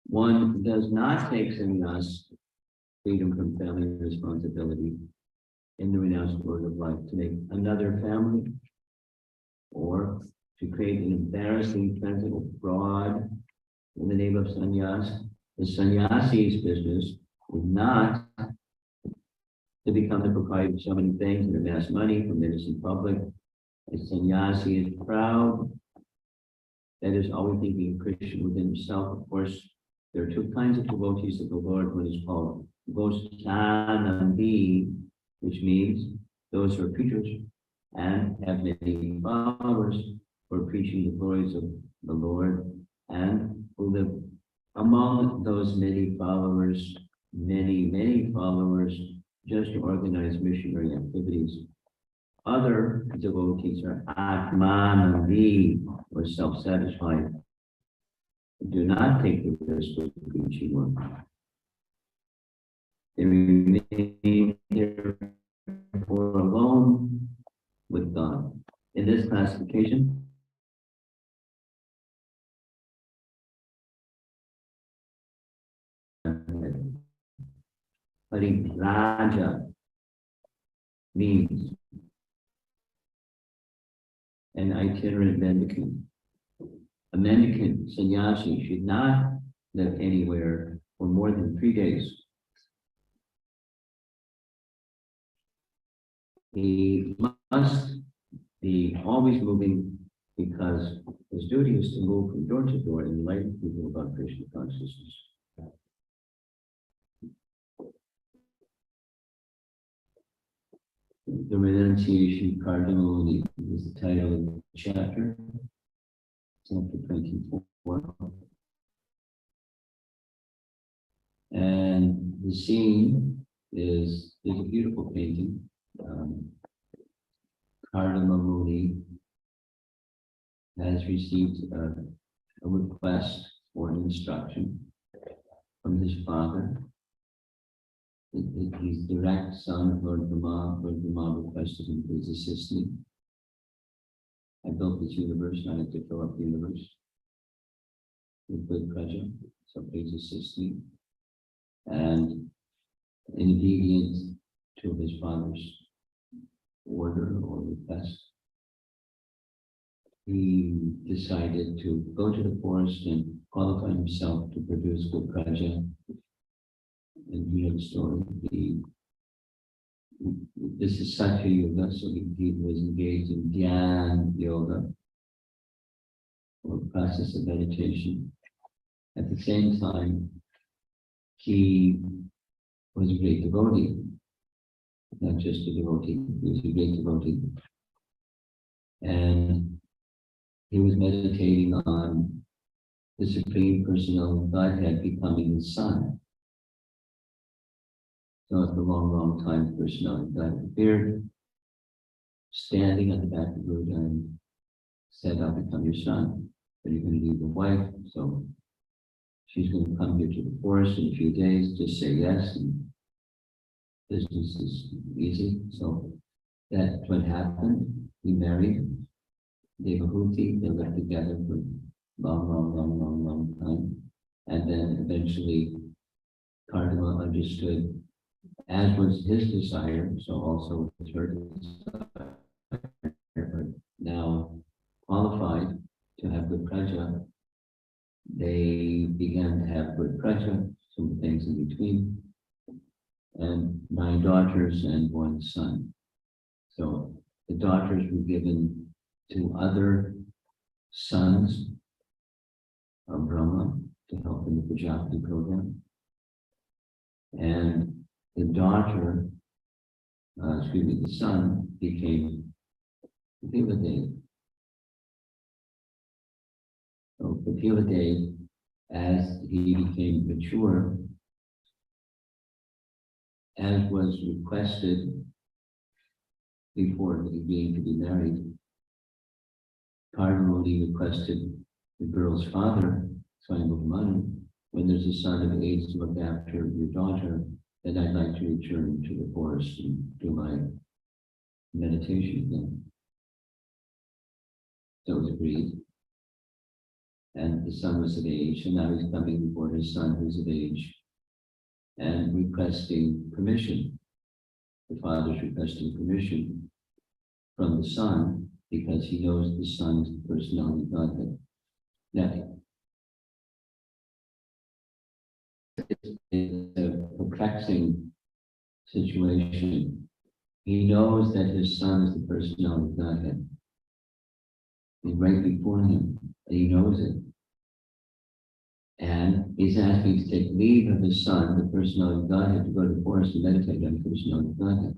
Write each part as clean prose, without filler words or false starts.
One does not take sannyas, freedom from family responsibility, in the renounced word of life, to make another family or to create an embarrassing plentiful fraud in the name of sannyas. The sannyasi's business is not to become the proprietor of so many things and amass money from the innocent public. A sannyasi is proud, that is always thinking of Krishna within himself. Of course, there are two kinds of devotees of the Lord. One is called Goshanandi, which means those who are preachers and have many followers who are preaching the glories of the Lord and who live among those many followers, many followers, just to organize missionary activities. Other devotees are Atmanandi, or self-satisfied, do not take the risk of preaching or they remain therefore alone with God. In this classification, Raja means an itinerant mendicant. A mendicant sannyasi should not live anywhere for more than 3 days. He must be always moving because his duty is to move from door to door and enlighten people about Krishna consciousness. The renunciation cardinally is the title of the chapter 24. And the scene is a beautiful painting. Cardinal Muni has received a request for an instruction from his father. He's direct son of Lord Brahma. Lord Brahma requested him to assist me. I built this universe, and I had to fill up the universe with good praja, so please assist me. And in obedience to his father's order or request, he decided to go to the forest and qualify himself to produce good praja. And you know the story. This is Satya Yoga, so he was engaged in Dhyan Yoga, or process of meditation. At the same time, he was a great devotee, not just a devotee, he was a great devotee. And he was meditating on the Supreme Personality of Godhead becoming the Son. So after a long time, Personality of God appeared, standing at the back of the road and said, I'll become your son, but you're going to leave your wife, so she's going to come here to the forest in a few days, just say yes, and business is easy. So that's what happened. He married Devahuti, they lived together for a long time. And then eventually Cardinal understood, as was his desire, so also was her desire, but now qualified to have good praja, they began to have good praja, some things in between, and 9 daughters and 1 son. So the daughters were given to other sons of Brahma to help in the Prajapati program. And the daughter, the son became Kapila. So Kapila, as he became mature, as was requested before being to be married, Cardinal requested the girl's father, Swami, when there's a son of age to look after your daughter, then I'd like to return to the forest and do my meditation again. So it was agreed. and the son was of age, and now he's coming before his son who's of age and requesting permission. The father's requesting permission from the son because he knows the son is the personality of Godhead. Now, it's a perplexing situation. He knows that his son is the personality of Godhead. He's right before him, and he knows it. And he's asking to take leave of his son, the personality of Godhead, to go to the forest and meditate on the personality of Godhead,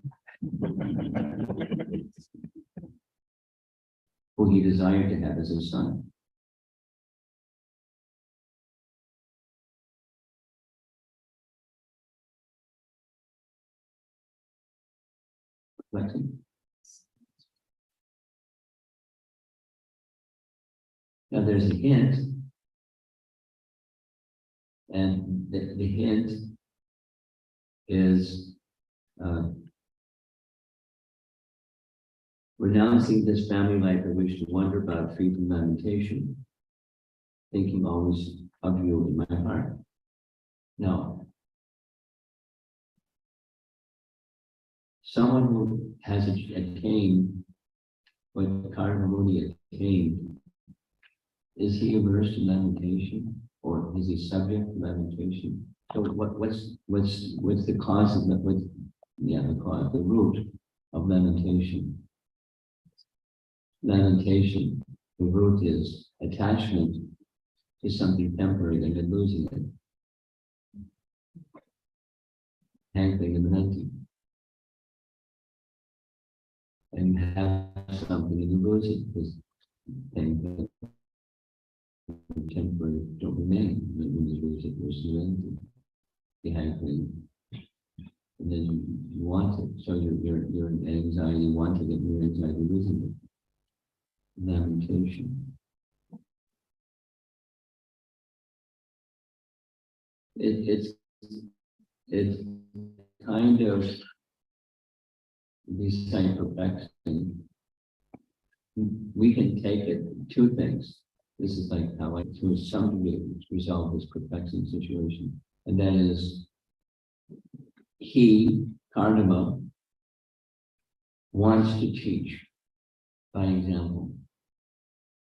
who he desired to have as his son. Flexing. Now there's a hint, and the hint is renouncing this family life I wish to wander about free from lamentation, thinking always of you in my heart. Now, someone who has attained what Karmamuni attained, is he immersed in lamentation, or is he subject to lamentation? So what's the cause of that? The root of lamentation. Lamentation, the root is attachment to something temporary and then losing it. Hankering and lamenting. And you have something and you lose it because things that are temporary don't remain. When you lose it, there's no empty. You hankering. And then you want it. So your anxiety wanting it, your anxiety losing it. Lamentation. It's kind of this kind of perplexing. We can take it two things. This is like how I, to some degree, resolve this perplexing situation. And that is, he, Kardama, wants to teach by example.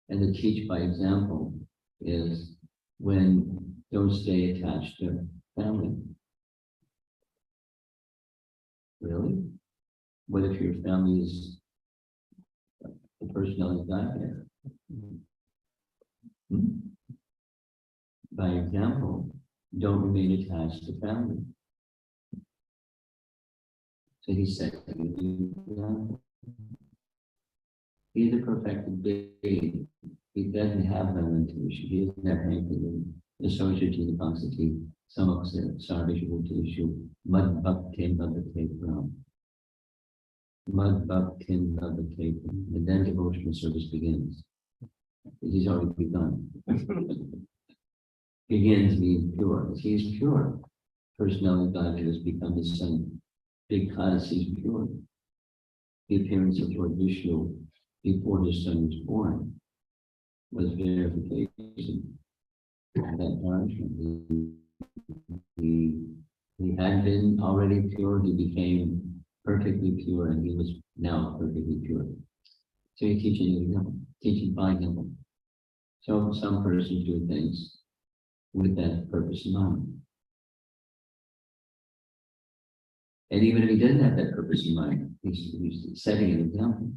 And the teach by example is when don't stay attached to family. Really? What if your family is the personality of Godhead? By example, don't remain attached to family. So he said, he's a perfected being. He doesn't have lamentation. He doesn't have anything associated capacity. Some of the salvation issue. Mud bhaktin bhakti from. Mud bhaktin bhakti. And then devotional service begins. He's already begun. Begins means pure. He's pure. Personality of God has become his son because he's pure. The appearance of Lord Vishnu before his son was born was verification of that nourishment. He had been already pure, he became perfectly pure, and he was now perfectly pure. So he's teaching by example. So some persons do things with that purpose in mind. And even if he didn't have that purpose in mind, he's setting an example.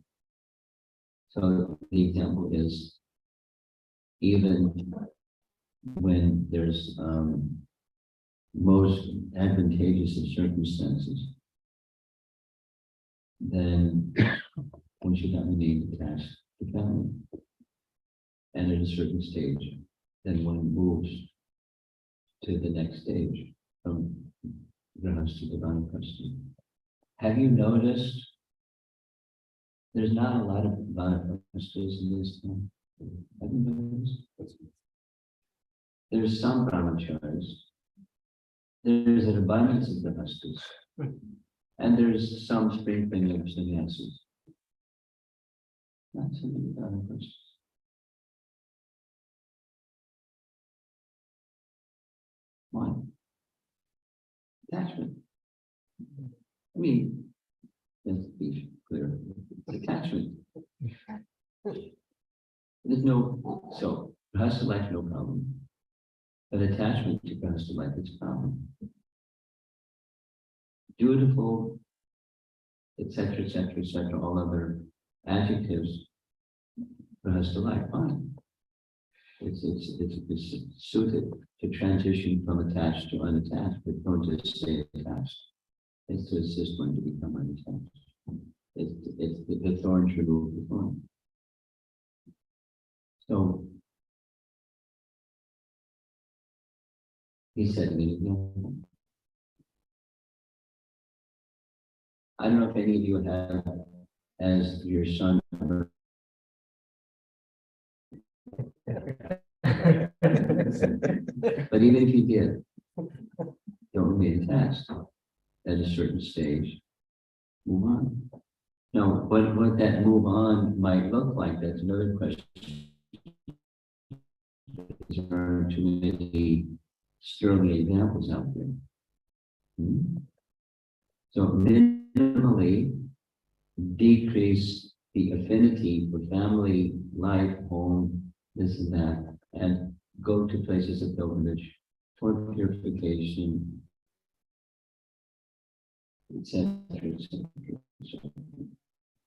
So the example is, even when there's most advantageous of circumstances, then one should not remain attached to family. And at a certain stage, then one moves to the next stage from Grahas to divine custom. Have you noticed there's not a lot of Vanaprasthas in this time? Have you noticed? There's some brahmacharis. There's an abundance of Grahastas. And there's some sprinkling of sannyasis. Not so many Vanaprasthas. Why? Attachment. I mean, let's be clear. It's attachment. There's no, so grahastha life, no problem. But attachment to grahastha life is a problem. Dutiful, etc., etc., etc., all other adjectives, grahastha life, fine. It's suited to transition from attached to unattached, but don't just stay attached. It's to assist one to become unattached. It's the thorn to remove the thorn. So he said an example. I don't know if any of you have as your son. But even if you did, don't remain attached at a certain stage. Move on. Now, what that move on might look like, that's another question. There are too many sterling examples out there. So minimally decrease the affinity for family, life, home, this and that, and go to places of pilgrimage for purification, etc.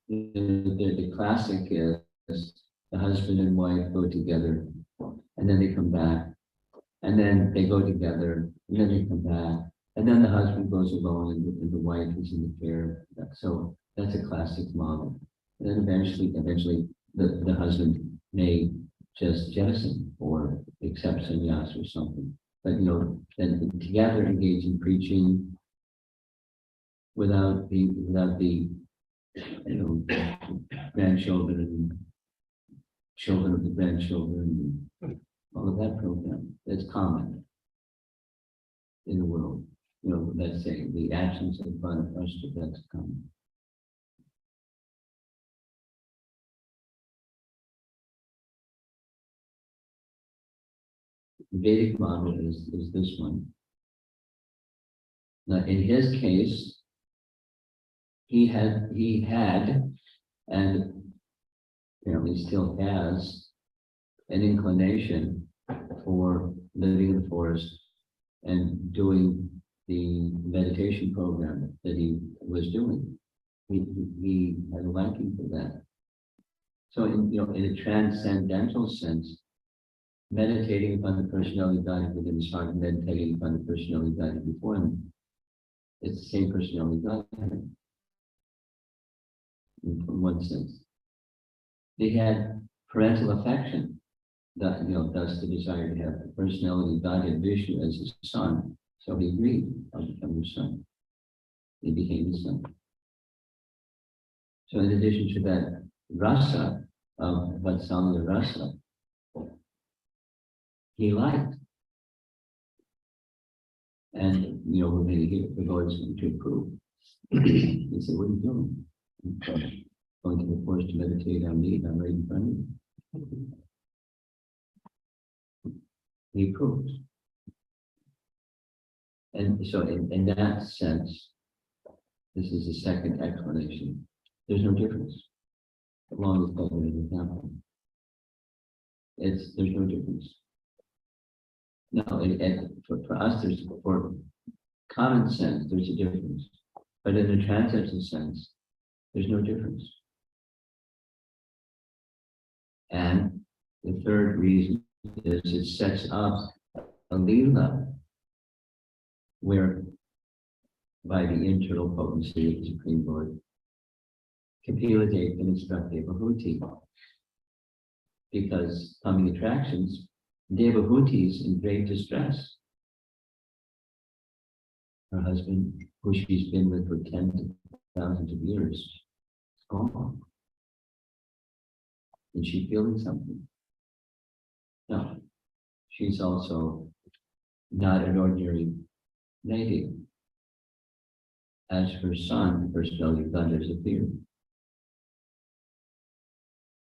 The classic is the husband and wife go together, and then they come back, and then they go together, and then they come back, and then the husband goes alone, and the wife is in the care. So that's a classic model. And then eventually, the husband may just jettison or accept sannyas or something. But then together engage in preaching without the grandchildren and children of the grandchildren, and all of that program. That's common in the world. Let's say the absence of fun first, that's common. The Vedic model is this one. Now, in his case, he had, and apparently still has, an inclination for living in the forest and doing the meditation program that he was doing. He had a liking for that. So, in a transcendental sense, meditating upon the personality guided within his heart, and meditating upon the personality guided before him, it's the same personality guided. In one sense, they had parental affection, thus the desire to have the personality guided Vishnu as his son. So he agreed, I'll become your son. He became his son. So in addition to that rasa of Vatsalya rasa, he liked. And we're maybe here for Lord's to approve. He said, what are you doing? Going to the forest to meditate on me, I'm right in front of you. He approved. And so in that sense, this is the second explanation. There's no difference. As long as that's an example. There's no difference. No, for us, for common sense, there's a difference. But in a transcendental sense, there's no difference. And the third reason is it sets up a lila where, by the internal potency of the Supreme Lord, Kapila Dev can instruct Devahuti. Because coming attractions, Devahuti is in great distress. Her husband, who she's been with for tens of thousands of years, is gone. And she's feeling something. No, she's also not an ordinary lady. As her son, the personality of God has appeared.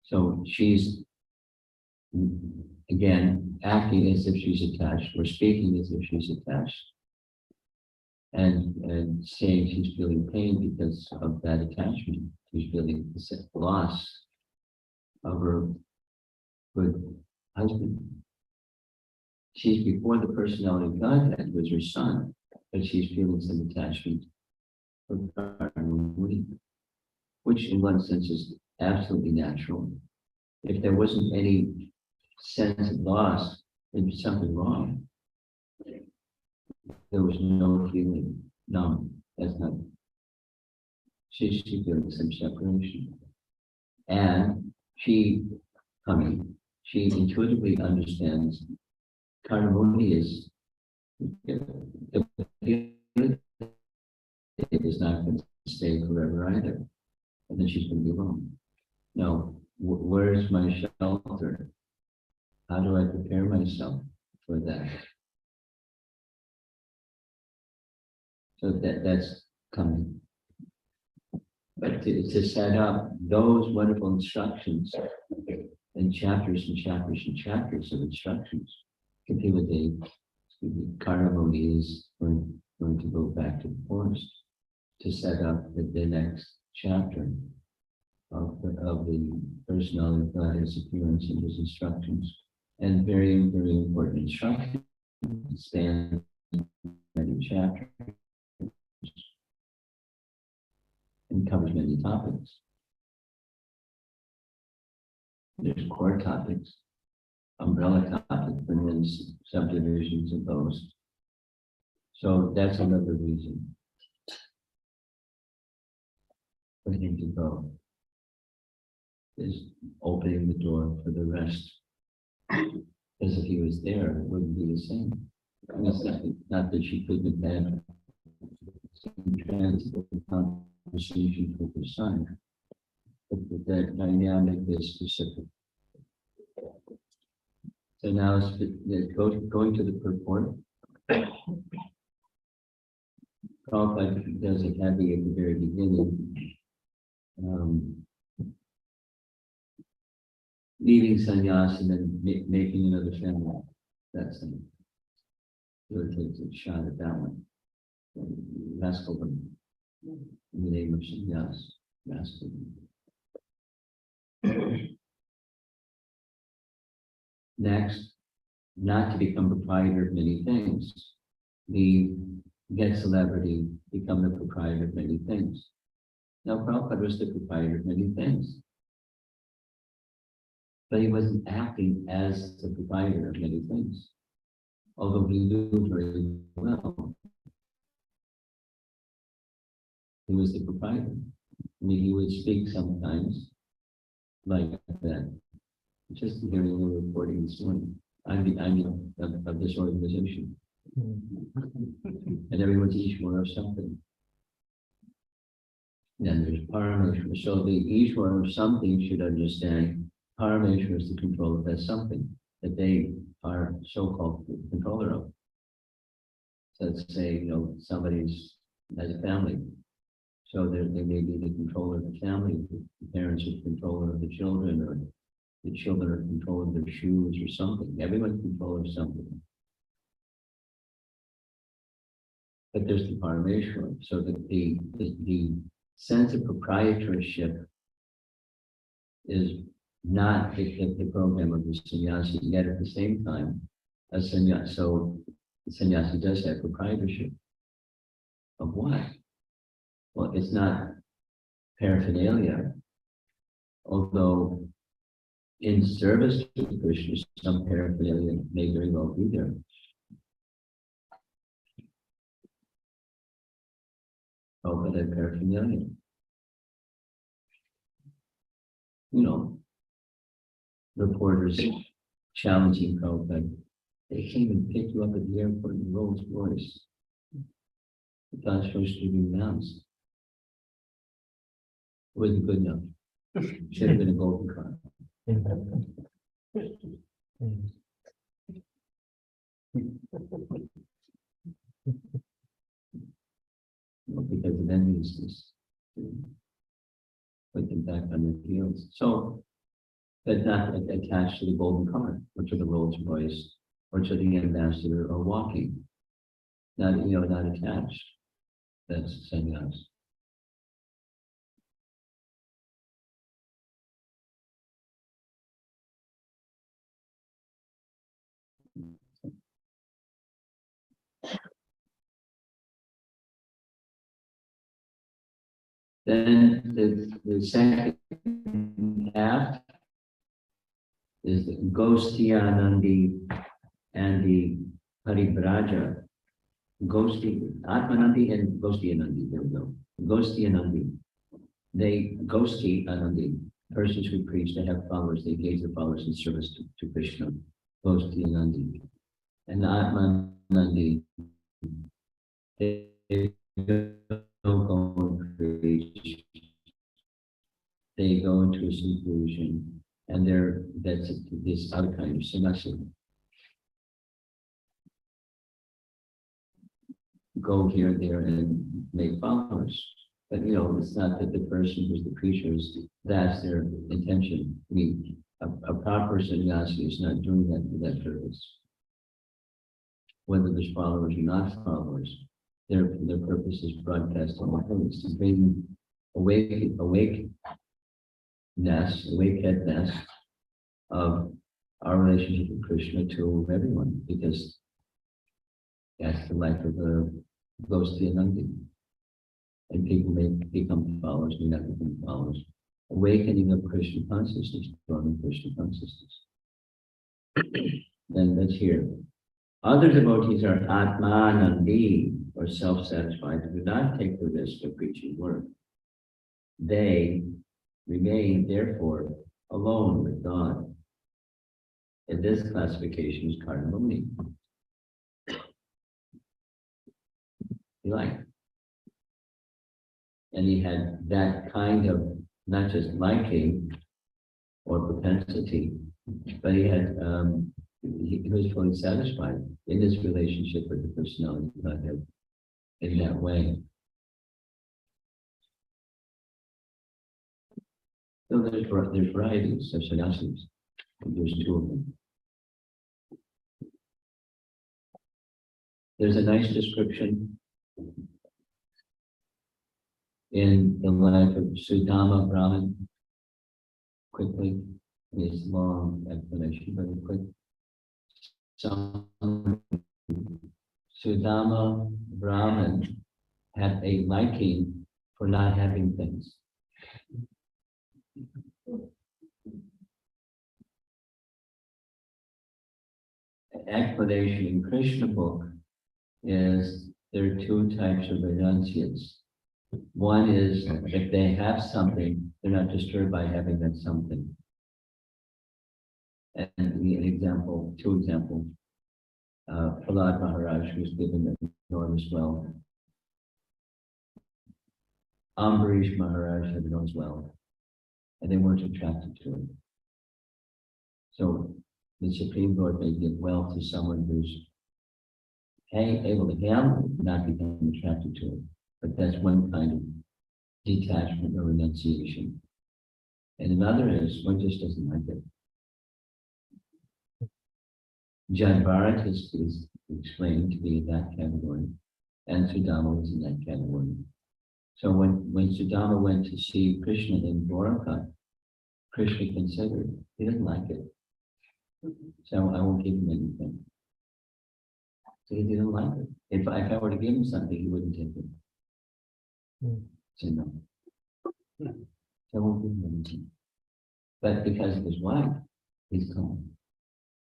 So she's again, acting as if she's attached or speaking as if she's attached. And saying she's feeling pain because of that attachment. She's feeling the loss of her good husband. She's before the personality of Godhead was her son, but she's feeling some attachment for Karmamuni, which in one sense is absolutely natural. If there wasn't any sense of loss, there'd be something wrong. There was no feeling, no, that's not. She's feeling some separation. And she intuitively understands Karmamuni is the feeling is not going to stay forever either. And then she's going to be alone. No, where's my shelter? How do I prepare myself for that? So that's coming. But to set up those wonderful instructions and chapters and chapters and chapters of instructions, Kapila Karmamuni is going to go back to the forest to set up the next chapter of the personality of God, his appearance and his instructions. And very, very important instructions span many chapters and covers many topics. There's core topics, umbrella topics, and then subdivisions of those. So that's another reason for him to go, is opening the door for the rest. Because if he was there, it wouldn't be the same. I mean, it's not that she couldn't have had some transitive conversations with her son, but that dynamic is specific. So now it's going to the purport. Prabhupada does a heavy at the very beginning. Leaving sannyas and then making another family. That's it. Really takes a shot at that one. Rascaldom. In the name of sannyas. Rascaldom. Next, not to become proprietor of many things. Get celebrity, become the proprietor of many things. Now, Prabhupada was the proprietor of many things. But he wasn't acting as the proprietor of many things, although he knew very well. He was the proprietor. I mean, he would speak sometimes like that. Just hearing the reporting this morning. I'm of this organization. And everyone's Ishwar of something. Then there's Parameshwar. So the Ishwar of something should understand Parameshwar is the control of that something that they are so-called controller of. So let's say, somebody's has a family. So they may be the controller of the family, the parents are the controller of the children, or the children are controlling their shoes or something. Everyone's controller of something. But there's the Parameshwar. So that the sense of proprietorship is not the program of the sannyasi, yet at the same time, a sannyasi, so the sannyasi does have proprietorship. Of what? Well, it's not paraphernalia, although in service to Krishna, some paraphernalia may very well be there. Oh, but that paraphernalia. Reporters challenging Prabhupada. They came and picked you up at the airport in Rolls Royce. It's not supposed to be announced. It wasn't good enough. It should have been a golden car. Because of enviousness. Put them back on their heels. So but not attached to the golden car, or to the Rolls Royce, or to the ambassador, or walking. Not, not attached. That's sannyas. Then the second half is the Ghostiyanandi and the Paribraja. Atmanandi and Ghostiyanandi, there we go. Ghostiyanandi. Ghosti Anandi, persons who preach, they have followers, they engage their followers in service to Krishna. Ghostiyanandi. And Atmanandi, they don't go and preach. They go into a seclusion, and that's this other kind of sannyasi. Go here, there, and make followers. But it's not that the person who's the preacher that's their intention. I mean, a proper sannyasi is not doing that for that purpose. Whether there's followers or not followers, their purpose is broadcasting the holiness, to bring awakenedness of our relationship with Krishna to everyone, because that's the life of the Ghostiyanandi. And people may become followers, may not become followers. Awakening of Krishna consciousness, growing Krishna consciousness. Then let's hear. Other devotees are Atmanandi, or self-satisfied, who do not take the risk of preaching word. They remain, therefore, alone with God. And this classification is Karmamuni. You like? And he had that kind of, not just liking or propensity, but he had, he was fully satisfied in his relationship with the personality of Godhead in that way. So there's varieties of sannyasis. There's two of them. There's a nice description in the life of Sudama Brahman. Quickly, it's long explanation, very quick. So, Sudama Brahman had a liking for not having things. Explanation in Krishna book is there are two types of renunciates. One is if they have something, they're not disturbed by having that something. And two examples. Prahlad Maharaj was given enormous wealth. Ambarish Maharaj had enormous wealth, and they weren't attracted to it. So the Supreme Lord may give wealth to someone who's able to handle it, not become attracted to it. But that's one kind of detachment or renunciation. And another is one just doesn't like it. John Bharat is explained to be in that category, and Sudama was in that category. So when Sudama went to see Krishna in Dwaraka, Krishna considered he didn't like it. So I won't give him anything. So he didn't like it. If I were to give him something, he wouldn't take it. So no. So I won't give him anything. But because of his wife, he's calm.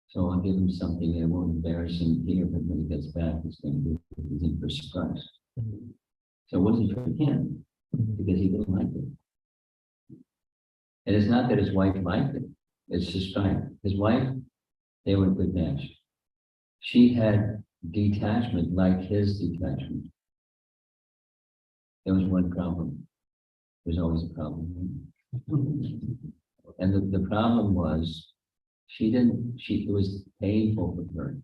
So I'll give him something and it won't embarrass him here, but when he gets back, he's in for surprise. So it wasn't for him, because he didn't like it. And it's not that his wife liked it, it's just fine. His wife, they were a good match. She had detachment like his detachment. There was one problem. There's always a problem. And the problem was, it was painful for her,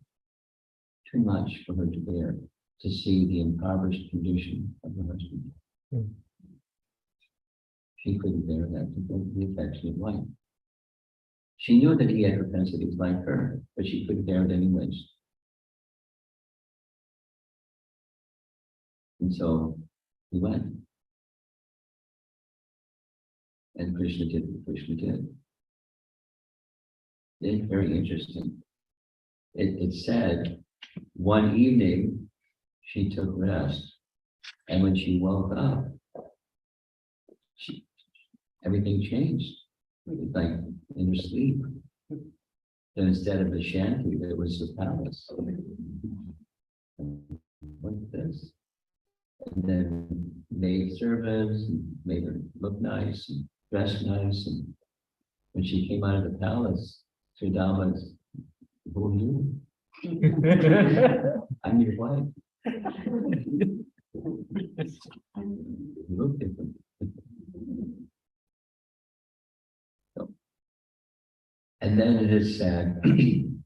too much for her to bear, to see the impoverished condition of her husband. She couldn't bear that, to the affectionate wife. She knew that he had propensities like her, but she couldn't bear it anyways. And so he went. And Krishna did what Krishna did. It's very interesting. It said one evening she took rest, and when she woke up, everything changed. Like in her sleep. And instead of the shanty, there was the palace. What's this? And then made servants, and made her look nice and dress nice. And when she came out of the palace, Sridhama's, who are you? I'm your wife. You look different. So, and then it is said,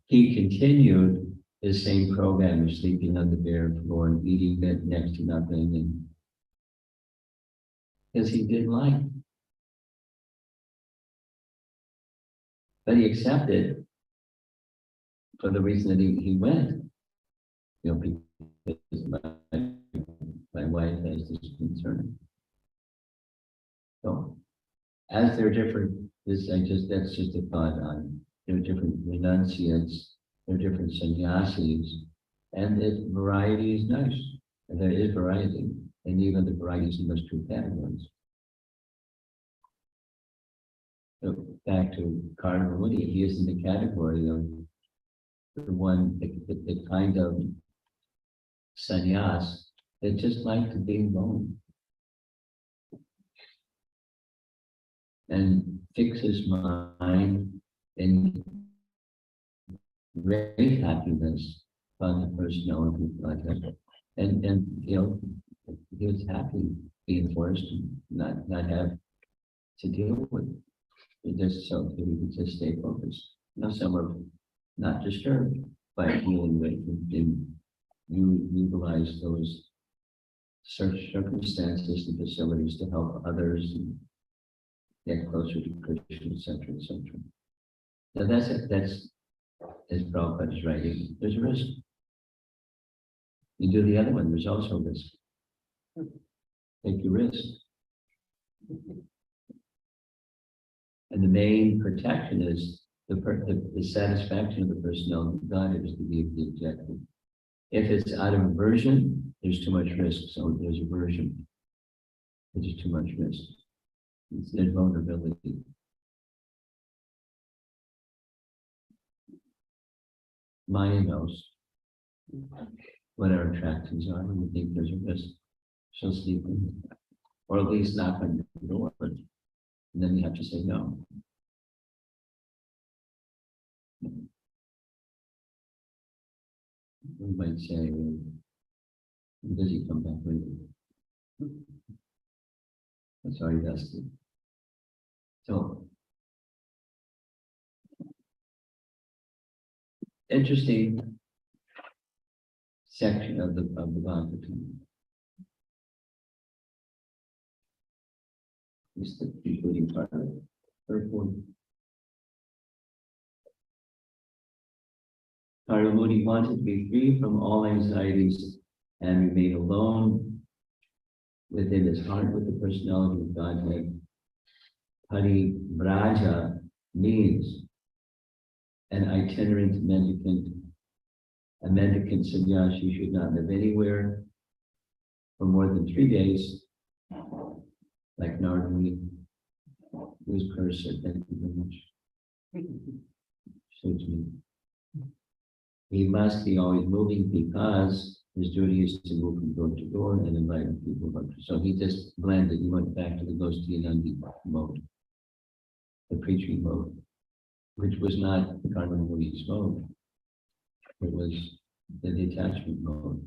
he continued the same program of sleeping on the bare floor and eating next to nothing, and because he didn't like. But he accepted for the reason that he went. You know, because my wife has this concern. So as they're different, that's just a thought on, there are different renunciates, there are different sannyasis, and variety is nice. And there is variety, and even the varieties in those two categories. So back to Karnamuni, he is in the category of the one, the kind of sannyas that just like to be alone and fix his mind in great happiness on the personality of Godhead. And you know, he was happy being forced to not have to deal with it, just so that he could just stay focused. You know, some are not disturbed by dealing with and you utilize those circumstances and facilities to help others and get closer to Krishna, etc., etc. Now that's it. That's as Prabhupada is writing. There's a risk. You do the other one. There's also a risk. Take your risk. And the main protection is the satisfaction of the personality of God is to be the objective. If it's out of aversion, there's too much risk. So there's aversion. There's too much risk. There's vulnerability. Maya knows what our attractions are when we think there's a risk. She'll sleep in, or at least knock on the door, and then you have to say no. We might say, when does he come back later? That's already vested. So, interesting section of the Bhagavatam. This is the concluding part of it. Third one. Karnamuni wanted to be free from all anxieties and remain alone within his heart with the personality of Godhead. Paribraja means an itinerant mendicant. A mendicant sannyasi should not live anywhere for more than 3 days, like Narmuni, whose person, thank you very much. Suits me. He must be always moving because his duty is to move from door to door and invite people. So he just blended, he went back to the Gostinandi mode, the preaching mode, which was not Karnamuni's mode. It was the detachment mode,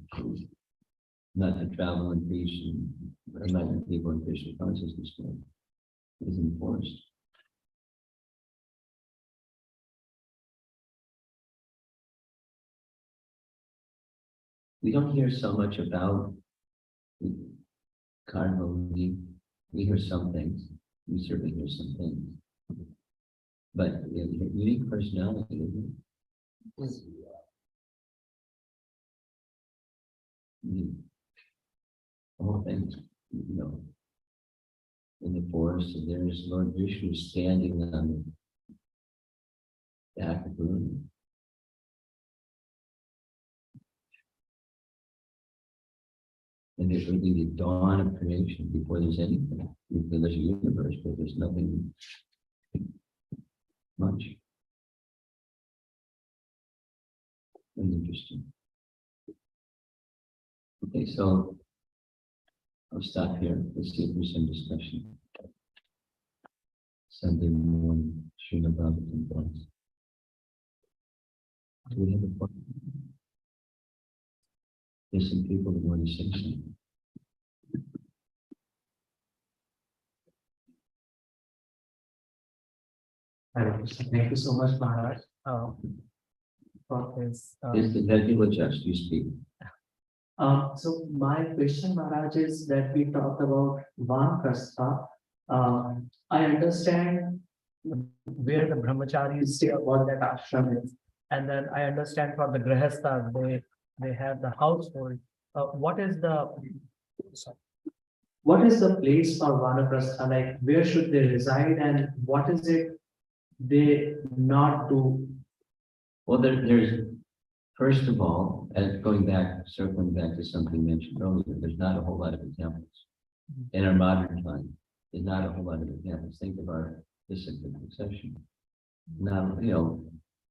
not the travel and preach and enlighten people in Krishna consciousness mode. It was enforced. We don't hear so much about Karnamuni. We hear some things. We certainly hear some things. but unique personality, isn't it? The whole thing, in the forest, and there's Lord Vishnu standing on the back of the room. And it would be the dawn of creation before there's anything. There's a universe, but there's nothing much. Very interesting. Okay, so I'll stop here. Let's see if there's some discussion. Sunday morning, Srila Bhagavatam thoughts. Do we have a point? There's some people that want to say something. Thank you so much, Maharaj, for this. Let me adjust, you speak. So my question, Maharaj, is that we talked about Vanaprastha. I understand where the brahmacharis stay, what that ashram is, and then I understand for the grihasthas, they have the household. What is the place for Vanaprastha? Like, where should they reside, and what is it they not do? Well, there's, first of all, and circling back to something mentioned earlier, there's not a whole lot of examples. In our modern time, there's not a whole lot of examples. Think of our discipline succession. Now,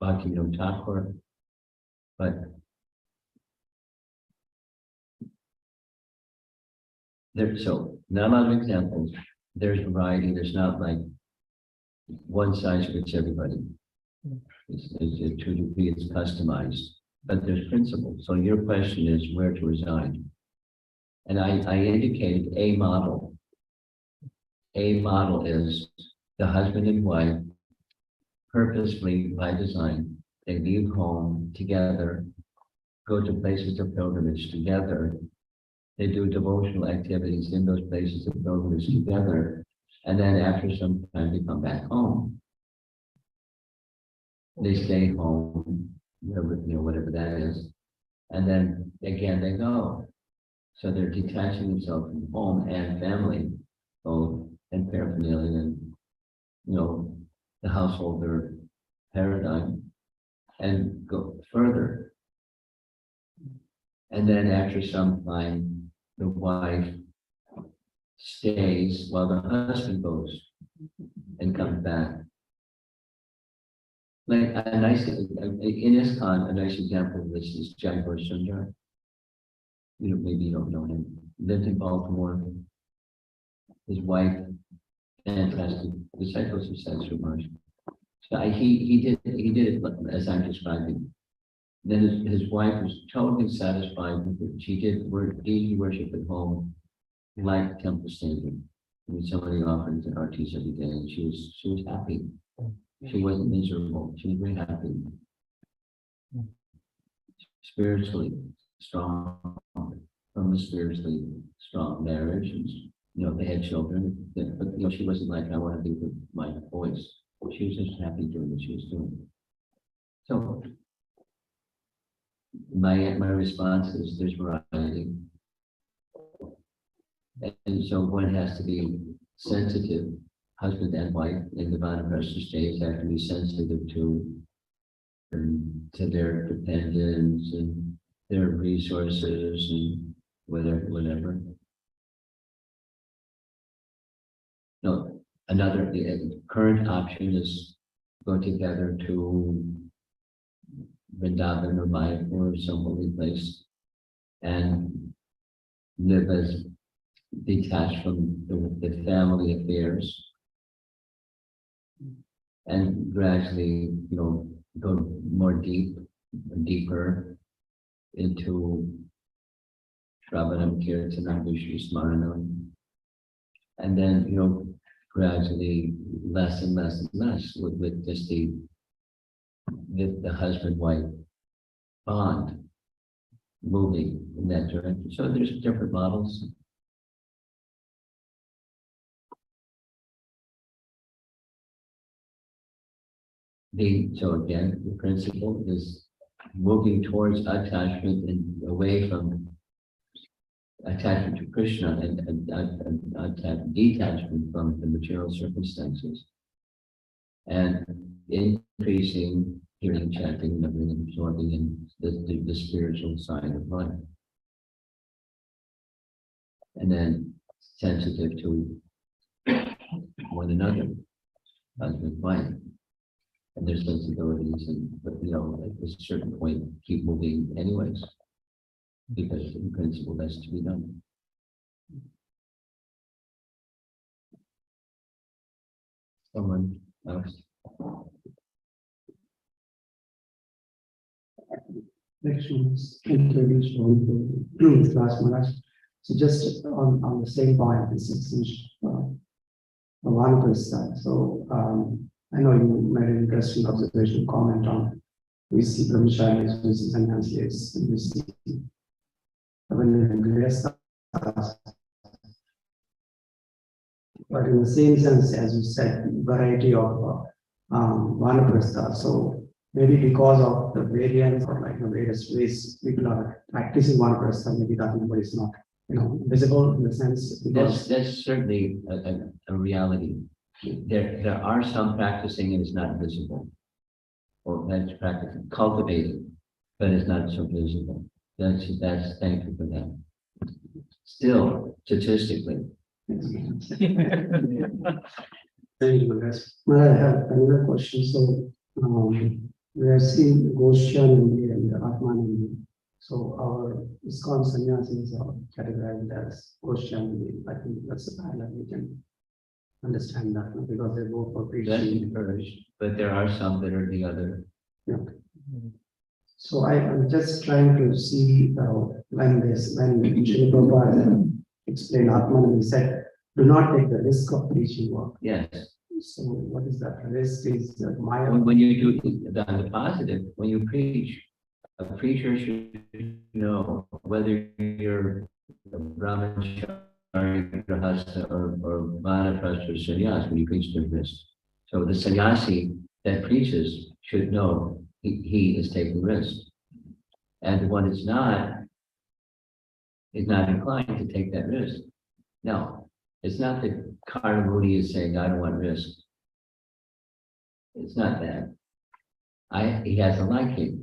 Bhakti Thakur, but there's not a lot of examples. There's variety. There's not like one size fits everybody. It's to a degree it's customized, but there's principles. So your question is where to reside. And I indicated a model. A model is the husband and wife, purposefully by design, they leave home together, go to places of pilgrimage together, they do devotional activities in those places of pilgrimage together, and then after some time they come back home. They stay home, whatever that is, and then again they go. So they're detaching themselves from home and family, both, and paraphernalia, and the householder paradigm, and go further. And then after some time, the wife stays while the husband goes and comes back. Like a nice, in ISKCON, a nice example of this is Jaipur Sundar. Maybe you don't know him. Lived in Baltimore. His wife, fantastic disciples of Maharaj. So he did it as I'm describing. Then his wife was totally satisfied with it. She did deity worship at home, like temple standard. Somebody offered the artis every day, and she was happy. She wasn't miserable. She was very happy. Spiritually strong, from a spiritually strong marriage, and they had children, but she wasn't like, I want to be with my boys. She was just happy doing what she was doing. So my response is there's variety. And so one has to be sensitive, husband and wife in the Vanaprastha stage have to be sensitive to their dependents and their resources and whatever. No, the current option is go together to Vrindavan or Mayapur or some holy place and live as detached from the family affairs, and gradually, go more deeper into Shravanam, Kirtanam, Vishnu Smaranam, and then, gradually less and less and less with just the husband-wife bond moving in that direction. So there's different models. So again, the principle is moving towards attachment and away from attachment to Krishna and detachment from the material circumstances, and increasing hearing, chanting, remembering, and absorbing in the spiritual side of life, and then sensitive to one another, husband, wife, and their sensibilities, but at a certain point, keep moving anyways, because in principle that's to be done. Someone else? Questions introduced on class, Maharaj. So just on the same point, this is one person. So I know you made an interesting observation comment on we see brahmacharis, we see sannyasis, and we see but in the same sense, as you said, variety of vanaprastha. So maybe because of the variance or like the various ways people are practicing vanaprastha, maybe that number is not visible in the sense. That's certainly a reality. There are some practicing and it's not visible, or that's practicing, cultivated, but it's not so visible. That's thank you for that. Still, statistically. Thank you, Maharaj. I have another question. So we are seeing Goshan and Atman. So our ISKCON sannyasis are categorized as Goshan. I think that's the parallel we can understand that because they go for That's preaching. encouraged, but there are some that are the other. Yeah. So I'm just trying to see when Srila Prabhupada explained Atman, he said, do not take the risk of preaching work. Yes. So what is that? Risk is Maya. When you do the positive, when you preach, a preacher should know whether you're a brahmachari, grahastha, or vanaprastha or sannyas when you preach their risk. So the sannyasi that preaches should know he is taking risk. And the one that's not is not inclined to take that risk. No, it's not that Karnamuni is saying, I don't want risk. It's not that. He has a liking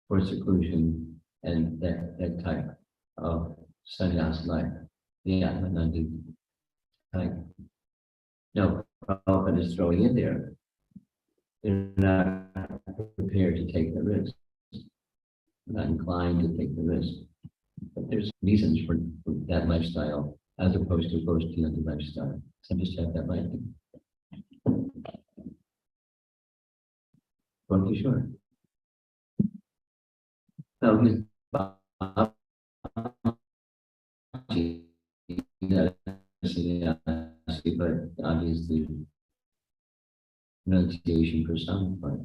for seclusion and that type of sannyas life, the Atmanandi type. No, Prabhupada is throwing in there. They're not prepared to take the risk. They're not inclined to take the risk. But there's reasons for that lifestyle as opposed to Goshtiyanta lifestyle. Some just have that liking. Well, sure. No, he's but obviously pronunciation for some part.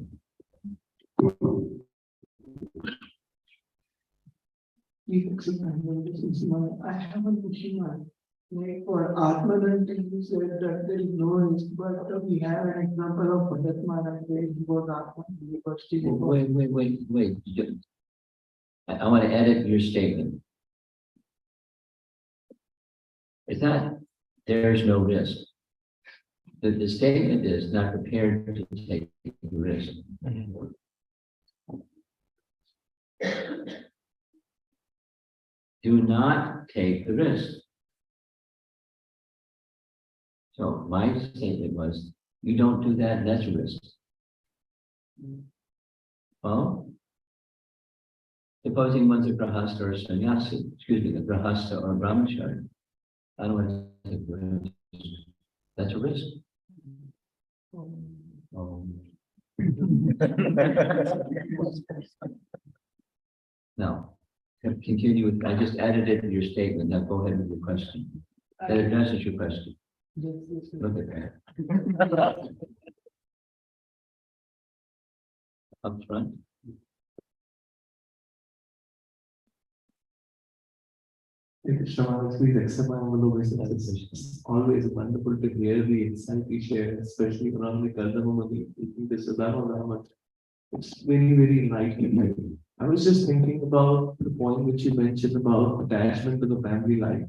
I have a question. For Atman, you said that there is no risk, but we have an example of Bhagat Maharaj where he was Atman, but still. Wait. I want to edit your statement. It's not, there's no risk. The statement is not prepared to take the risk. Do not take the risk. So my statement was, you don't do that, and that's a risk. Well, supposing one's a grahastha or a sannyasi, a grahastha or a brahmachari, I don't want to take the risk. That's a risk. Now, continue with, I just added it to your statement. Now go ahead with your question. That addresses your question. Look at that. Up front. Thank you, Shravana. Please accept my humble obeisance. It's always wonderful to hear the insight you share, especially around the Kardamamadi. This is It's very, very enlightening. I was just thinking about the point which you mentioned about attachment to the family life.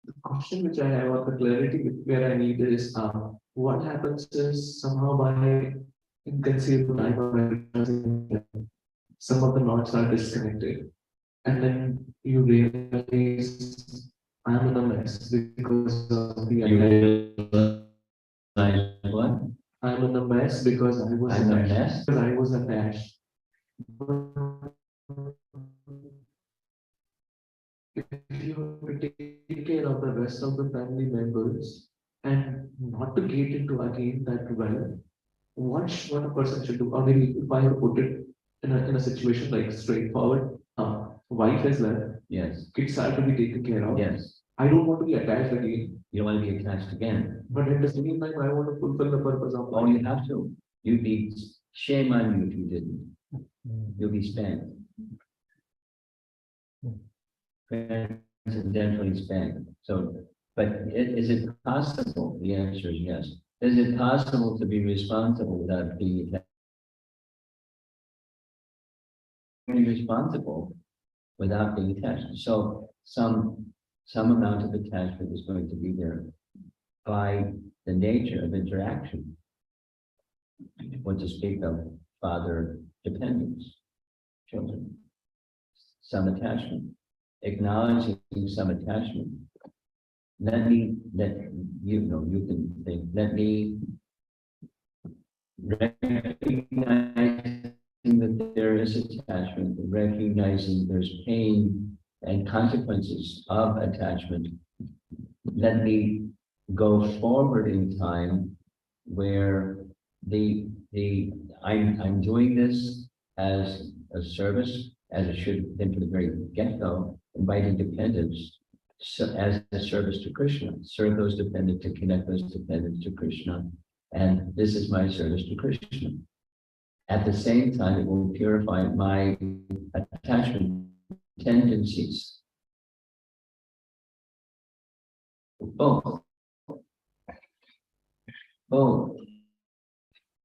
The question which I have, or the clarity where I need is, what happens is somehow by inconceivable time or some of the knots are disconnected. And then you realize I'm in a mess because of the You realize what? I'm in a mess because I was I'm a attached. mess? Because I was attached. If you have to take care of the rest of the family members and not to get into again that well, what a person should do, or maybe if I have put it in a situation like straightforward, wife has left, Yes, kids are to be taken care of. yes. I don't want to be attached again, You don't want to be attached again. but at the same time, I want to fulfill the purpose of Oh, life. you have to. You'd be, shame on you if you didn't. You'll be spent. Transcendentally spent. So, but is it possible? The answer is yes. Is it possible to be responsible without being attached? Be responsible without being attached. So some amount of attachment is going to be there by the nature of interaction. What to speak of father dependence, children, some attachment, acknowledging some attachment. Let you know, you can think, let me recognizing that there is attachment, recognizing there's pain and consequences of attachment. Let me go forward in time where I'm doing this as a service, as it should have been from the very get-go, inviting dependents, so as a service to Krishna, serve those dependents, to connect those dependents to Krishna, and this is my service to Krishna. At the same time, it will purify my attachment tendencies. Both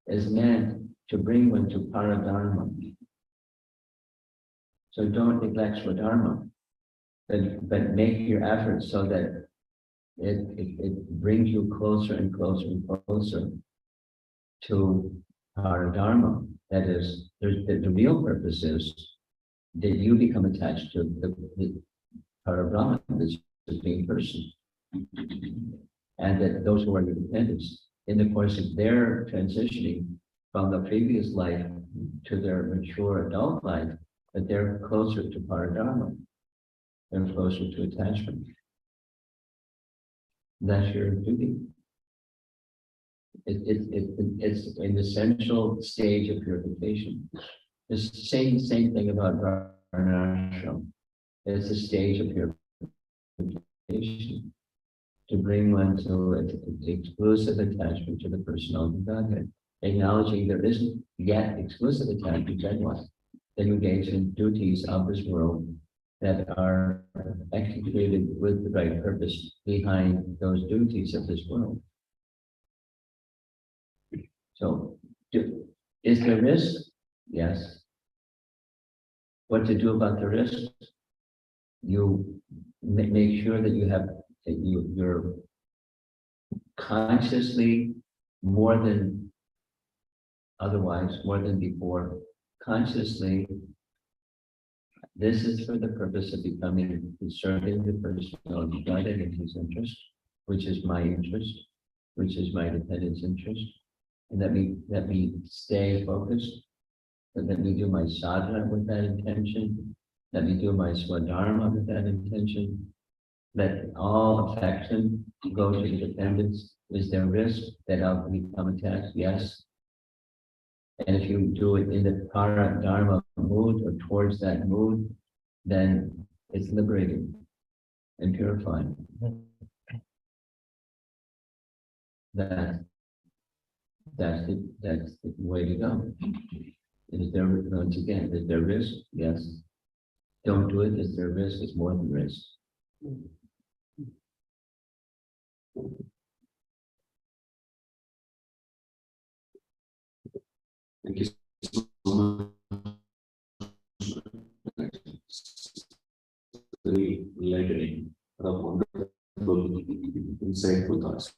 is meant to bring one to paradharma. So don't neglect swadharma, but make your efforts so that it brings you closer and closer and closer to paradharma. That is, the real purpose is that you become attached to the Parabrahma, this supreme person. And that those who are your dependents, in the course of their transitioning from the previous life to their mature adult life, that they're closer to paradharma, they're closer to attachment. That's your duty. It's an essential stage of purification. It's the same thing about varnashram. It's a stage of purification to bring one to exclusive attachment to the personality of Godhead, acknowledging there isn't yet exclusive attachment to anyone. Then you engage in duties of this world that are executed with the right purpose behind those duties of this world. So, is there risk? Yes. What to do about the risk? You make sure that you're consciously, more than otherwise, more than before, consciously, this is for the purpose of becoming, serving the personality guided in his interest, which is my interest, which is my dependent's interest. And let me stay focused, and let me do my sadhana with that intention, let me do my swadharma with that intention. Let all affection go to the dependents. Is there risk that I'll become attached? Yes. And if you do it in the paradharma mood or towards that mood, then it's liberating and purifying. That's the way to go. Is there, once again, is there risk? Yes. Don't do it. Is there risk? It's more than risk. Thank you so much. Very enlightening, wonderful, insightful thoughts.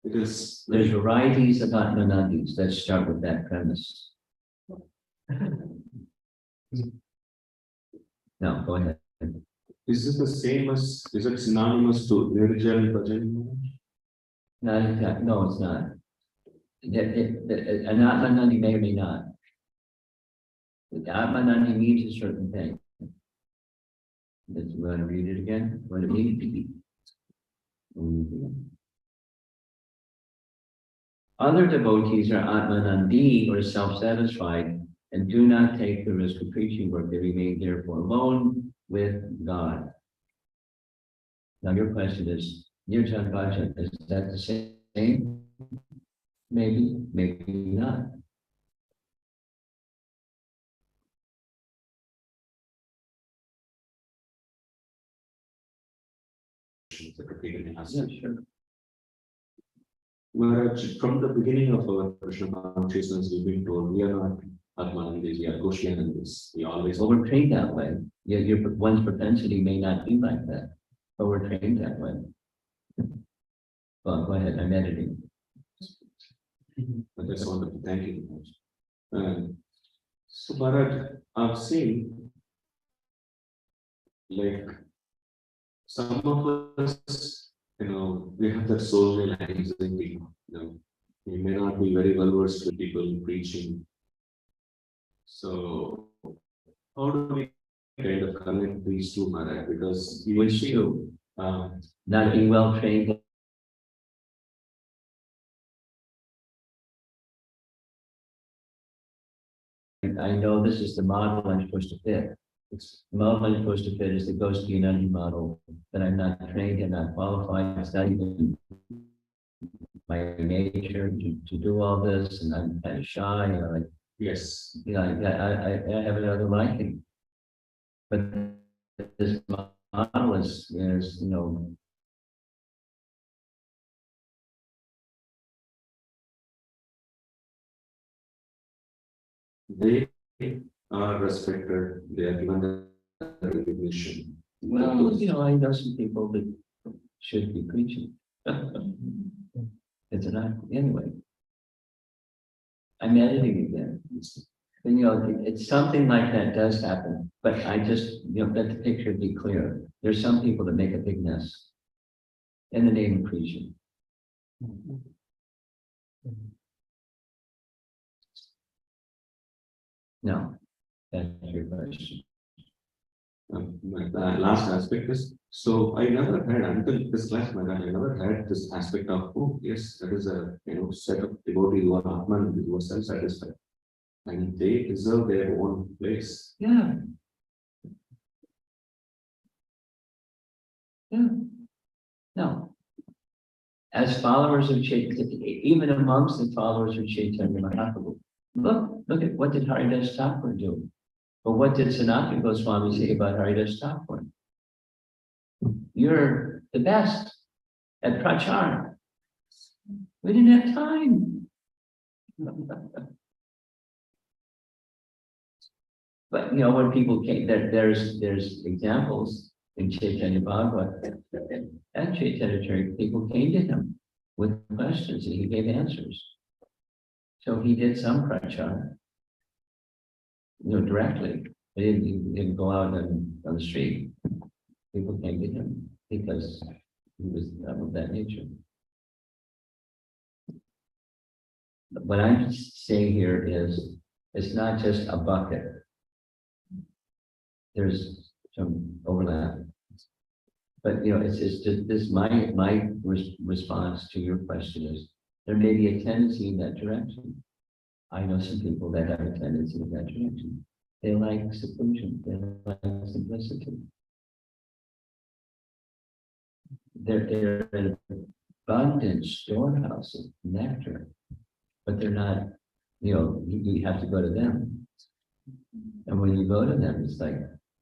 Because There's varieties of Atmanandis. Let's start with that premise. No, go ahead. is this the same as, is it synonymous to Nirjal Bhajan? Not exactly. No, it's not. An Atmanandi may or may not. The Atmanandi means a certain thing. Does you want to read it again? What it means? Other devotees are Atmanandi or self-satisfied and do not take the risk of preaching work. They remain therefore alone with God. Now your question is, Nirjan Bhajan, is that the same? Maybe, maybe not. Yeah, sure. Maharaj, from the beginning of our Krishna consciousness, we've been told we are not Atmanandis, we are Goshianandis. We always Well, we're trained that way. One's propensity may not be like that, but we're trained that way. Well, go ahead, I'm editing. I just wanted to thank you. So, Maharaj, I've seen like some of us, we have that social anxiety. We may not be very well versed with people preaching. So, how do we kind of connect these two, Maharaj? Because we Which see, two? Not being well trained. I know this is the model I'm supposed to fit. The model I'm supposed to fit is the Goshianandi model, but I'm not trained and not qualified. It's not even my nature to do all this, and I'm kind of shy. yes, I have another liking. But this model is they are respected, they are given the recognition. well, I know some people that should be preaching. It's an anyway. I'm editing again. And, it's something like that does happen, but I just, let the picture be clear. There's some people that make a big mess in the name of preaching. No, that's your question. The last aspect is, so I never had until this class, Maharaj, I never had this aspect of, oh, yes, that is a set of devotees who are Atman, who are self-satisfied. And they deserve their own place. Yeah. Yeah. No. As followers of Chaitanya, even amongst the followers of Chaitanya Mahaprabhu, look at what did Haridas Thakur do? But what did Sanatana Goswami say about Haridas Thakur? You're the best at prachar. We didn't have time. But when people came, there's examples in Chaitanya Bhagavad and Chaitanya Charitamrita, people came to him with questions and he gave answers. So he did some prachar, directly. He didn't go out on the street. People came to him because he was of that nature. But what I'm saying here is, it's not just a bucket. There's some overlap. But it's just this. My response to your question is, there may be a tendency in that direction. I know some people that have a tendency in that direction. They like seclusion. They like simplicity. abundant storehouse of nectar, but they're not, you have to go to them. And when you go to them, it's like,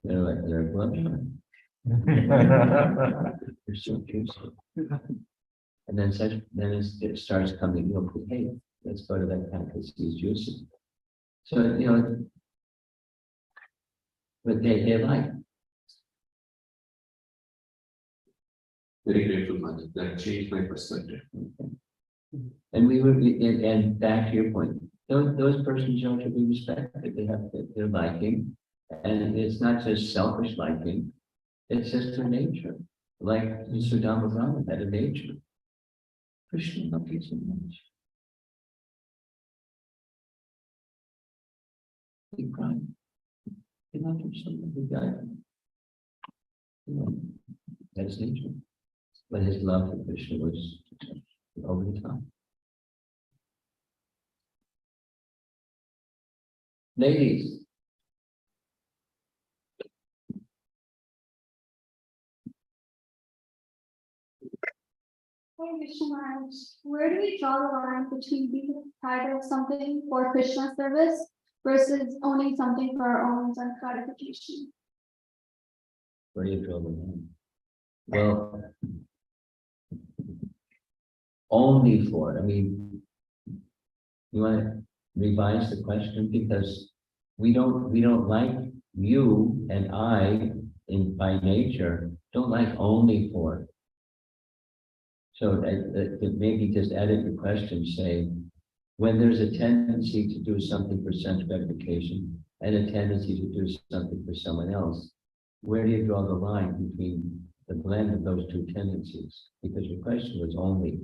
they're a bloodline. They're so juicy. And then it starts coming, hey, let's go to that path because he's juicy. So, but they like. Very grateful, Maharaj. That changed my perspective. And and back to your point, those persons should be respected. They have their liking, and it's not just selfish liking, it's just their nature. Like Sudama Brahma had a nature. Krishna loved you so much. He cried. He loved him so much. He died. That's nature. But his love for Krishna was over the top. Ladies. Hey, Vishnu Maharaj, where do we draw the line between being proprietor of something for Krishna service versus owning something for our own gratification? Where do you draw the line? Well, only for, you want to revise the question, because we don't like, you and I by nature don't like only for. So maybe just edit the question, say, when there's a tendency to do something for sense gratification and a tendency to do something for someone else, where do you draw the line between the blend of those two tendencies? Because your question was only.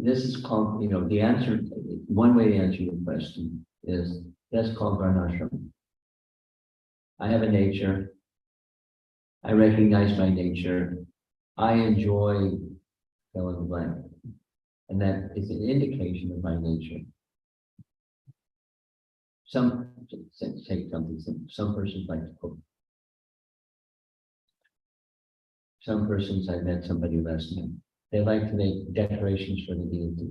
This is called, the answer, one way to answer your question is, that's called varnashram. I have a nature. I recognize my nature. I enjoy fill in the blank. And that is an indication of my nature. Take something simple. Some persons like to cook. Some persons, I met somebody last night, they like to make decorations for the deity.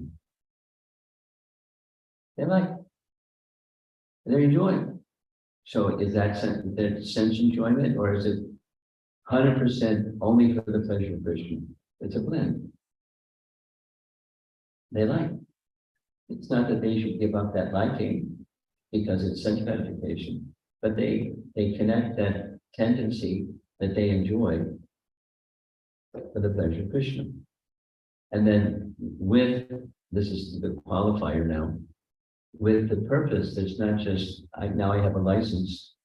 They like, they're enjoying. So is that sense enjoyment, or is it 100% only for the pleasure of Krishna? It's a blend. They like. It's not that they should give up that liking because it's sense gratification, but they connect that tendency that they enjoy for the pleasure of Krishna. And then this is the qualifier now, with the purpose, there's not just, now I have a license,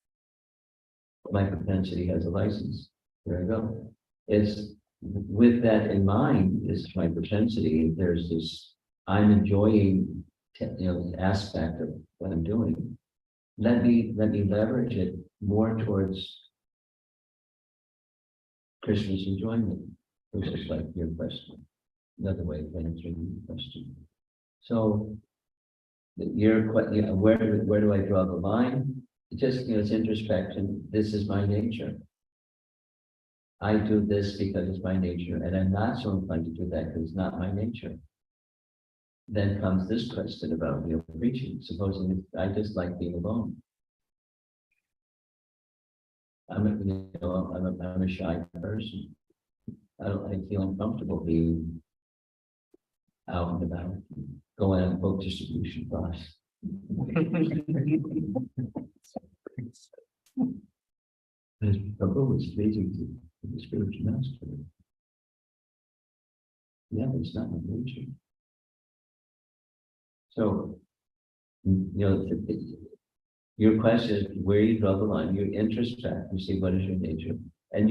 my propensity has a license, there I go. It's with that in mind, is my propensity, there's this, I'm enjoying, aspect of what I'm doing. Let me leverage it more towards Krishna's enjoyment, which is like your question. Another way of answering your question. So, where do I draw the line? It's introspection. This is my nature. I do this because it's my nature, and I'm not so inclined to do that because it's not my nature. Then comes this question about preaching. Supposing I just like being alone. I'm a shy person. I feel uncomfortable being out and about, going on book distribution class. As Prabhu was speaking to the spiritual master. Yeah, but it's not my nature. So, your question is where you draw the line. You introspect, you see what is your nature. And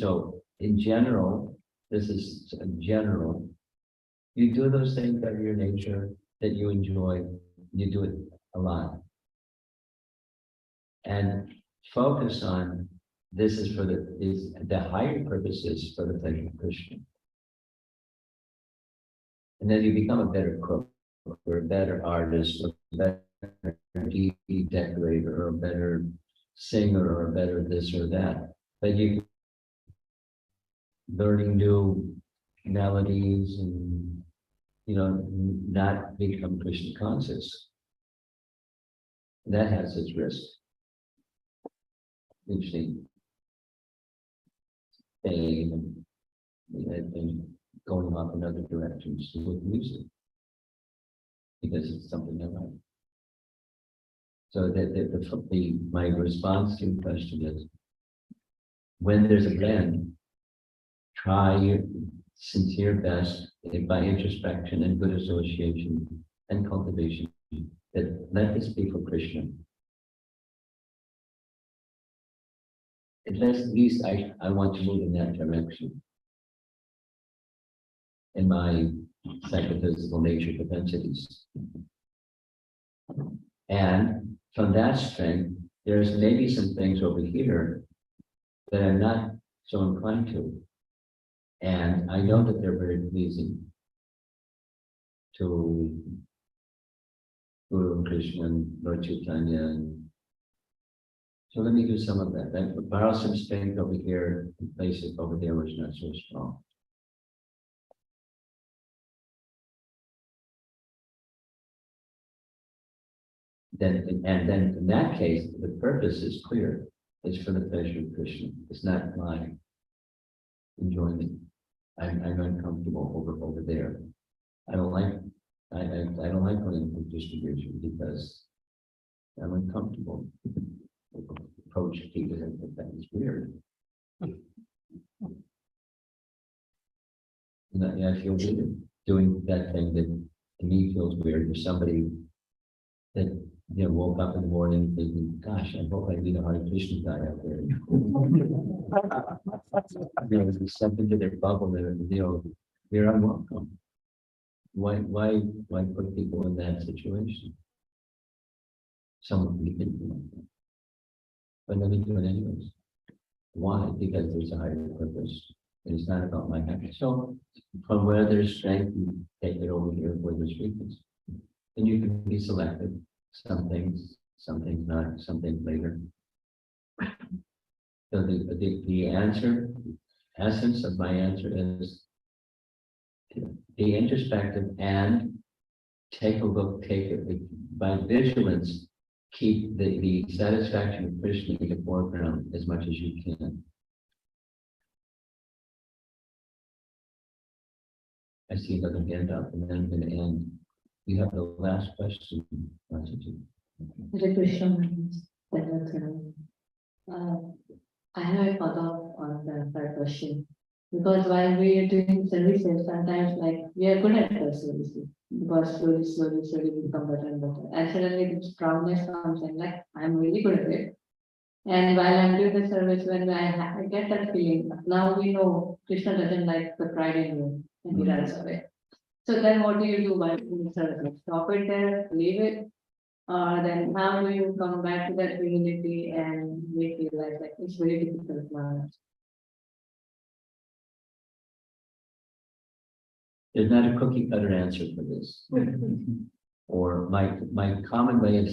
so in general, this is general, you do those things that are your nature, that you enjoy, you do it a lot. And focus on, this is the higher purpose is for the pleasure of Krishna. And then you become a better cook, or a better artist, or a better decorator, or a better singer, or a better this or that. But you learning new melodies and, not become Krishna conscious. That has its risk. We've seen fame and going off in other directions with music because it's something I like. So my response to your question is, when there's a blend, try your sincere best by introspection and good association and cultivation, that let this be for Krishna. At least I want to move in that direction. In my psychophysical nature propensities. And from that strength, there's maybe some things over here that I'm not so inclined to. And I know that they're very pleasing to Guru and Krishna and Lord Chaitanya. And so let me do some of that. Then borrow some strength over here and place it over there where it's not so strong. Then in that case, the purpose is clear. It's for the pleasure of Krishna. It's not my enjoyment. I'm uncomfortable over there. I don't like going through distribution because I'm uncomfortable. Approach people that is weird. And I feel weird doing that thing that to me feels weird. There's somebody that woke up in the morning thinking, gosh, I hope I meet a Hare Krishna guy out there. There's something to their bubble there, you're unwelcome. Why put people in that situation? Someone can be thinking like that. But let me do it anyways. Why? Because there's a higher purpose. And it's not about my happiness. So from where there's strength, you take it over here where there's weakness. And you can be selective. Some things not, some things later. So the answer, essence of my answer is be introspective and take a look, by vigilance, keep the satisfaction of Krishna in the foreground as much as you can. I see another hand up, and then I'm going to end. You have the last question. Hare Krishna. I have a follow-up on the third question. Because while we are doing services, sometimes we are good at the services. Because slowly we become better and better. And suddenly the strongness comes and I'm really good at it. And while I'm doing the service, when I get that feeling, now we know Krishna doesn't like the pride in you and he runs away. So then what do you do while doing the service? Stop it there, leave it? Or then how do you come back to that humility and make it it's very difficult, Maharaj? There's not a cookie cutter answer for this. Or my common way of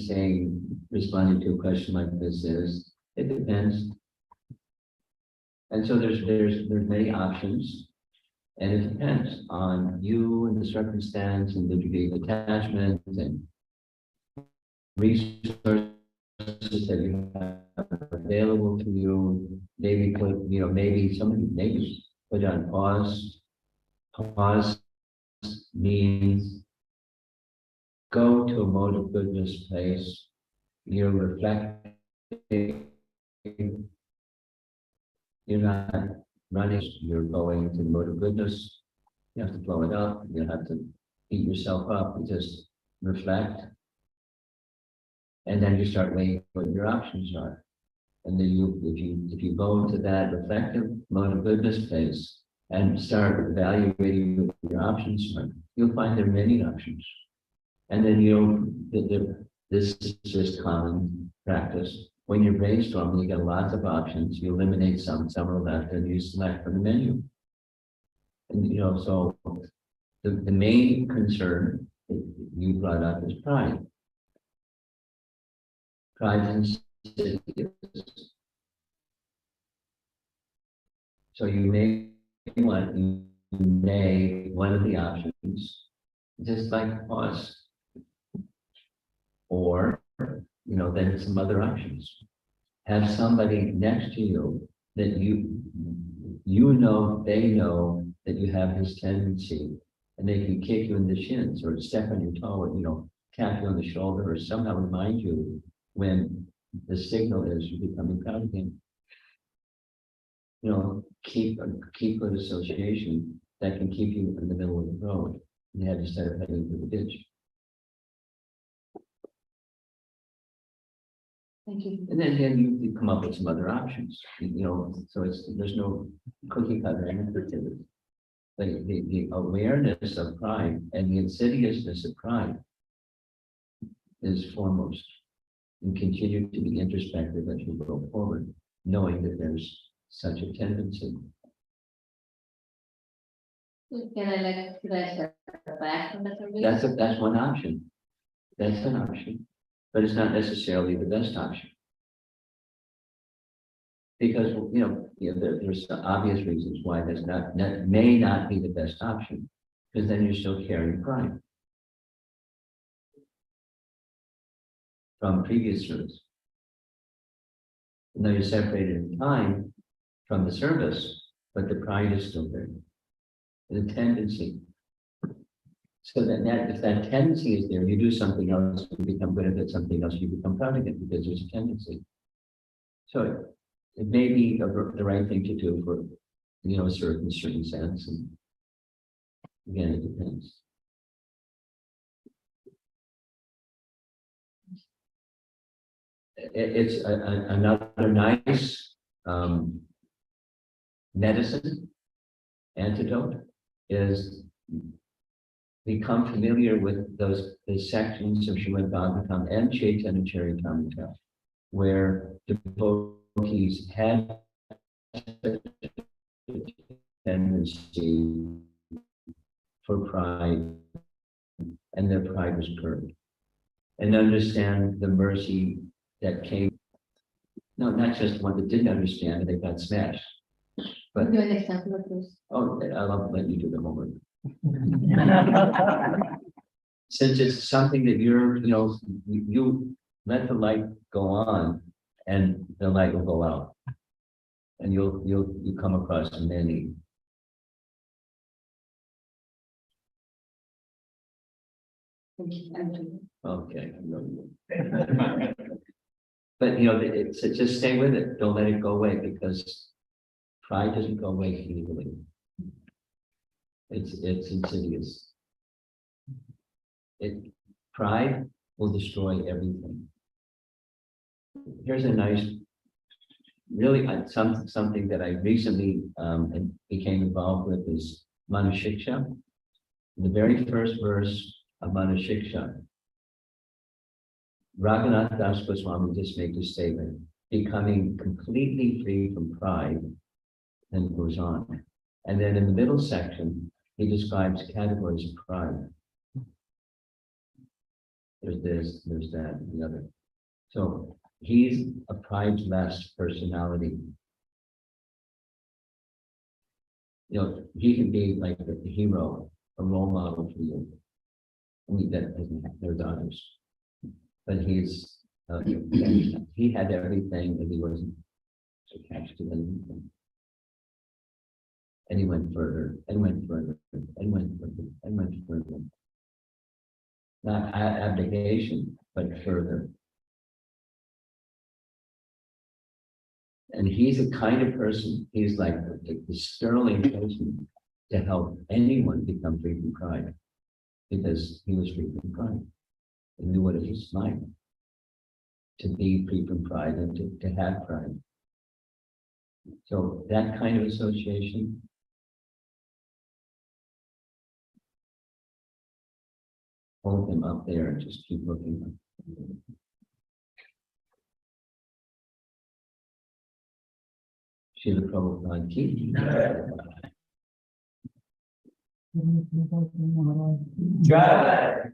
responding to a question like this is, it depends. And so there's many options, and it depends on you and the circumstance and the degree of attachment and resources that you have available to you. Maybe maybe put on pause. Pause means go to a mode of goodness place. You're reflecting. You're not running. You're going to the mode of goodness. You have to blow it up. You have to beat yourself up. You just reflect. And then you start weighing what your options are. And then if you go to that reflective mode of goodness phase and start evaluating what your options are, you'll find there are many options. And then this is just common practice. When you're brainstorming, you get lots of options. You eliminate some are left, and you select from the menu. And so the main concern that you brought up is pride. Pride is insidious. So you may one of the options, just like pause. Or, then some other options. Have somebody next to you that they know that you have this tendency, and they can kick you in the shins or step on your toe or, tap you on the shoulder or somehow remind you when the signal is you're becoming proud again. Keep good association that can keep you in the middle of the road. You have to start heading to the ditch. Thank you. And then you come up with some other options, so there's no cookie cutter answer. The awareness of pride and the insidiousness of pride is foremost, and continue to be introspective as you go forward, knowing that there's such a tendency. Can I should I step back from that? That's one option. That's an option, but it's not necessarily the best option. Because, there's obvious reasons why that may not be the best option, because then you're still carrying pride from previous service. Now you're separated in time from the service, but the pride is still there. The tendency. So if that tendency is there, you do something else, you become good at it, something else, you become proud again, because there's a tendency. So it may be the right thing to do for, a certain sense, and again, it depends. It's another nice medicine, antidote, is become familiar with the sections of Srimad Bhagavatam and Chaitanya Charitamrita, where devotees had tendency for pride, and their pride was curbed, and understand the mercy that came. No, not just one that didn't understand and they got smashed. But Give an example of this. oh, I'll let you do the homework. Since it's something that you let the light go on, and the light will go out, and you'll come across many. Thank you. Okay. But it's just stay with it. Don't let it go away, because pride doesn't go away easily. It's insidious. Pride will destroy everything. Here's a nice, really something that I recently became involved with is Manashiksha. The very first verse of Manashiksha, Raghunath Das Goswami just made this statement: becoming completely free from pride, and goes on. And then in the middle section, he describes categories of pride. There's this, there's that, the other. So he's a pride-less personality. He can be like the hero, a role model for you. I mean, that doesn't have their daughters, but he's he had everything, and he wasn't attached to anything. And he went further, and went further, and went further, and went further. Not abnegation, but further. And he's the kind of person, he's like the sterling person to help anyone become free from pride, because he was free from pride. He knew what it was like to be free from pride and to have pride. So that kind of association, hold him up there and just keep looking. Srila Prabhupada ki Jai.